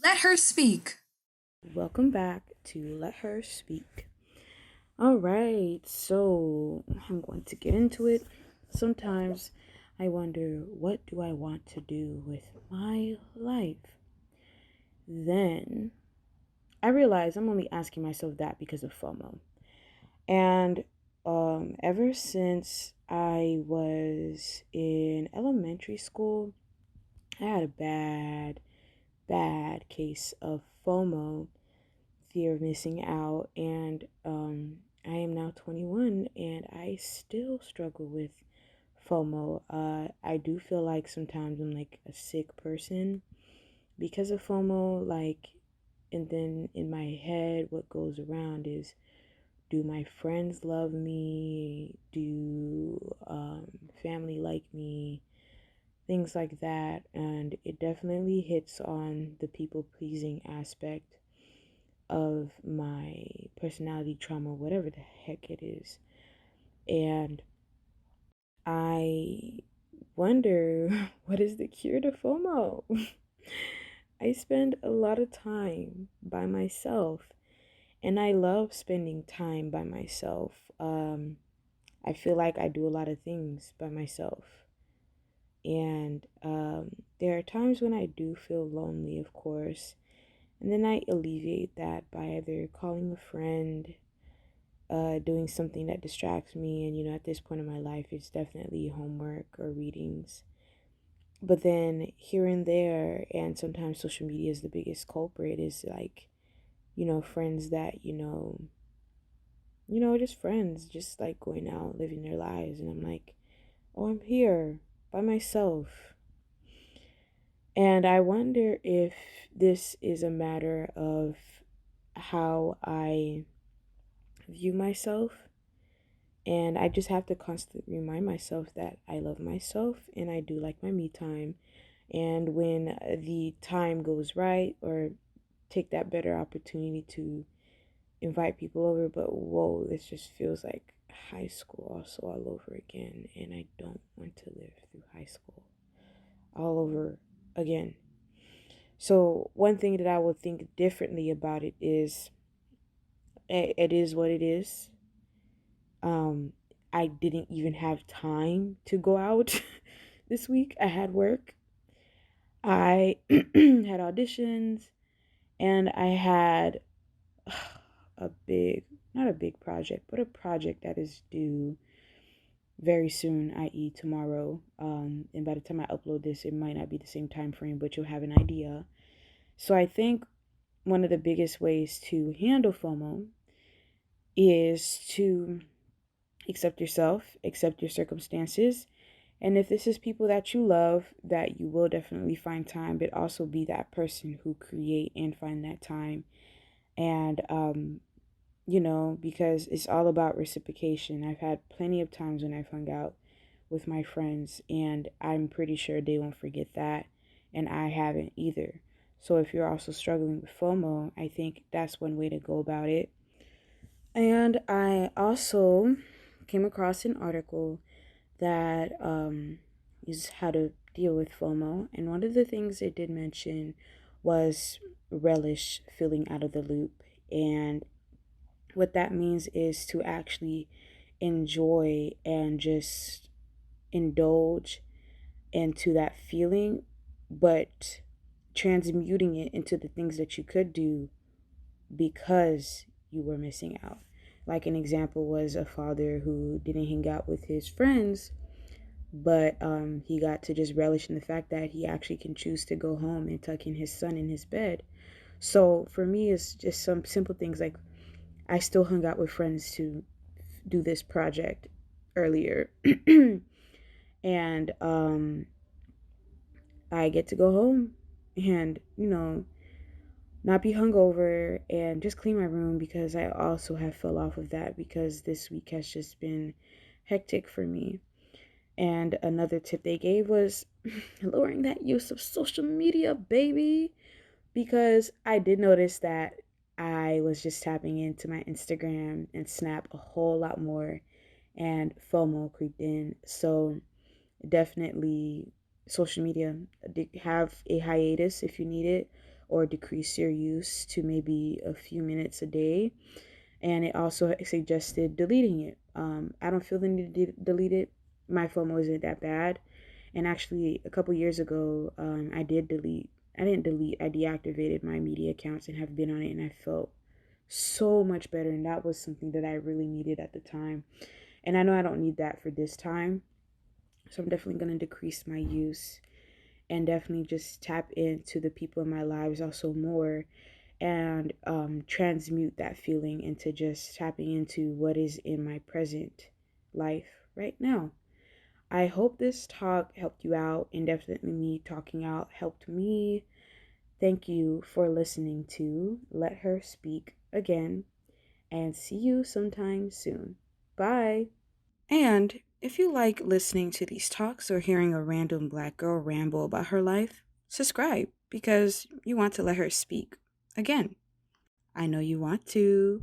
Let her speak. Welcome back to Let Her Speak. All right, so I'm going to get into it. Sometimes I wonder, what do I want to do with my life? Then I realize I'm only asking myself that because of FOMO. And ever since I was in elementary school, I had a bad case of FOMO, fear of missing out, and I am now 21 and I still struggle with FOMO. I do feel like sometimes I'm like a sick person because of FOMO, like, and then in my head what goes around is, do my friends love me? Do family like me? Things like that. And it definitely hits on the people pleasing aspect of my personality trauma, whatever the heck it is. And I wonder what is the cure to FOMO? I spend a lot of time by myself and I love spending time by myself. I feel like I do a lot of things by myself. And there are times when I do feel lonely, of course. And then I alleviate that by either calling a friend, doing something that distracts me. And, at this point in my life, it's definitely homework or readings. But then here and there, and sometimes social media is the biggest culprit, is like, friends that, just friends, just like going out, living their lives. And I'm like, oh, I'm here by myself. And I wonder if this is a matter of how I view myself. And I just have to constantly remind myself that I love myself and I do like my me time. And when the time goes right, or take that better opportunity to invite people over, but whoa, this just feels like high school also all over again. And I don't want to live through high school all over again. So, one thing that I would think differently about it is, it is what it is. Um, I didn't even have time to go out this week. I had work. I had auditions and I had a big, not a big project, but a project that is due very soon, i.e., tomorrow. And by the time I upload this, it might not be the same time frame, but you'll have an idea. So I think one of the biggest ways to handle FOMO is to accept yourself, accept your circumstances. And if this is people that you love, that you will definitely find time, but also be that person who create and find that time. And, because it's all about reciprocation. I've had plenty of times when I've hung out with my friends, and I'm pretty sure they won't forget that. And I haven't either. So if you're also struggling with FOMO, I think that's one way to go about it. And I also came across an article that is how to deal with FOMO. And one of the things it did mention was relish feeling out of the loop. And what that means is to actually enjoy and just indulge into that feeling, but transmuting it into the things that you could do because you were missing out. Like an example was a father who didn't hang out with his friends, but he got to just relish in the fact that he actually can choose to go home and tuck in his son in his bed. So for me, it's just some simple things like I still hung out with friends to do this project earlier, and I get to go home and not be hungover and just clean my room, because I also have fell off of that because this week has just been hectic for me. And another tip they gave was lowering that use of social media, baby, because I did notice that I was just tapping into my Instagram and Snap a whole lot more, and FOMO creeped in. So definitely social media, have a hiatus if you need it, or decrease your use to maybe a few minutes a day. And it also suggested deleting it. I don't feel the need to delete it. My FOMO isn't that bad. And actually, a couple years ago, I did delete. I didn't delete. I deactivated my media accounts and have been on it, and I felt so much better. And that was something that I really needed at the time. And I know I don't need that for this time, so I'm definitely gonna decrease my use and definitely just tap into the people in my lives also more, and transmute that feeling into just tapping into what is in my present life right now. I hope this talk helped you out, and definitely me talking out helped me. Thank you for listening to Let Her Speak Again, and see you sometime soon. Bye. And if you like listening to these talks or hearing a random black girl ramble about her life, subscribe because you want to let her speak again. I know you want to.